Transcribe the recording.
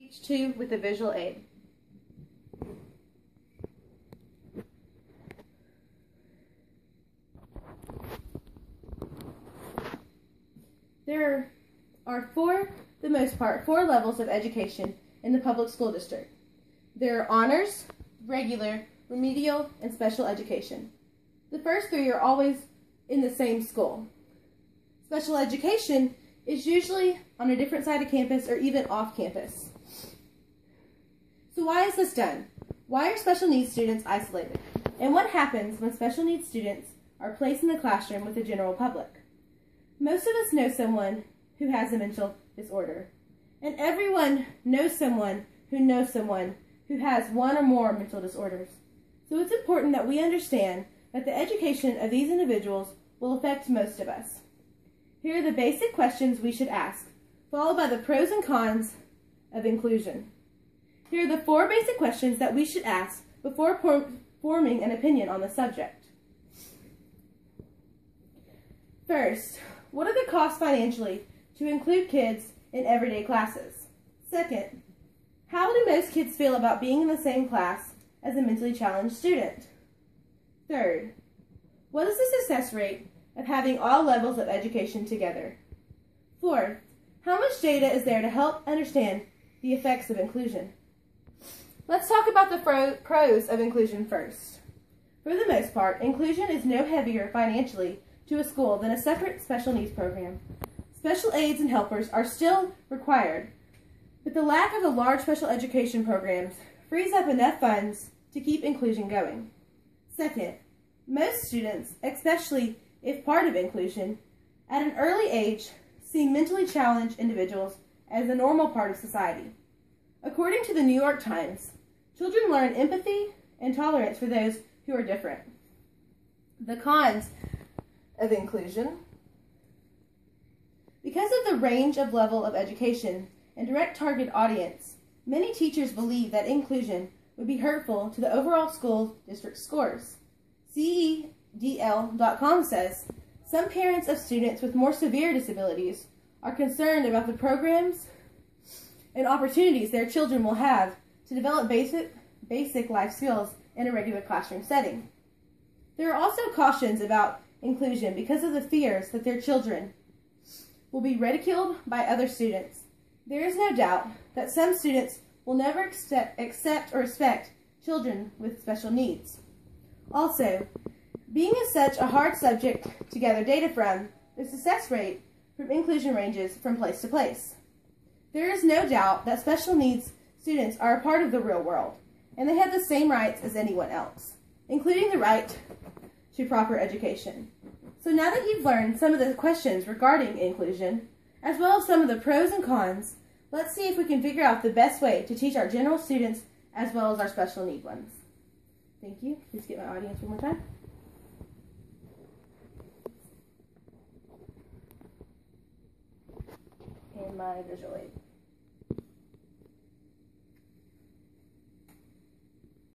Page 2 with a visual aid. There are for the most part, 4 levels of education in the public school district. There are honors, regular, remedial, and special education. The first 3 are always in the same school. Special education is usually on a different side of campus or even off campus. So why is this done? Why are special needs students isolated? And what happens when special needs students are placed in the classroom with the general public? Most of us know someone who has a mental disorder, and everyone knows someone who has one or more mental disorders. So it's important that we understand that the education of these individuals will affect most of us. Here are the basic questions we should ask, followed by the pros and cons of inclusion. Here are the 4 basic questions that we should ask before forming an opinion on the subject. First, what are the costs financially to include kids in everyday classes? Second, how do most kids feel about being in the same class as a mentally challenged student? Third, what is the success rate of having all levels of education together? Fourth, how much data is there to help understand the effects of inclusion? Let's talk about the pros of inclusion first. For the most part, inclusion is no heavier financially to a school than a separate special needs program. Special aids and helpers are still required, but the lack of the large special education programs frees up enough funds to keep inclusion going. Second, most students, especially if part of inclusion, at an early age see mentally challenged individuals as a normal part of society. According to the New York Times, children learn empathy and tolerance for those who are different. The cons of inclusion. Because of the range of level of education and direct target audience, many teachers believe that inclusion would be hurtful to the overall school district scores. CEDL.com says, some parents of students with more severe disabilities are concerned about the programs and opportunities their children will have to develop basic life skills in a regular classroom setting. There are also cautions about inclusion because of the fears that their children will be ridiculed by other students. There is no doubt that some students will never accept or respect children with special needs. Also, being as such a hard subject to gather data from, the success rate from inclusion ranges from place to place. There is no doubt that special needs students are a part of the real world, and they have the same rights as anyone else, including the right to proper education. So now that you've learned some of the questions regarding inclusion, as well as some of the pros and cons, let's see if we can figure out the best way to teach our general students as well as our special need ones. Thank you. Please get my audience one more time. And my visual aid.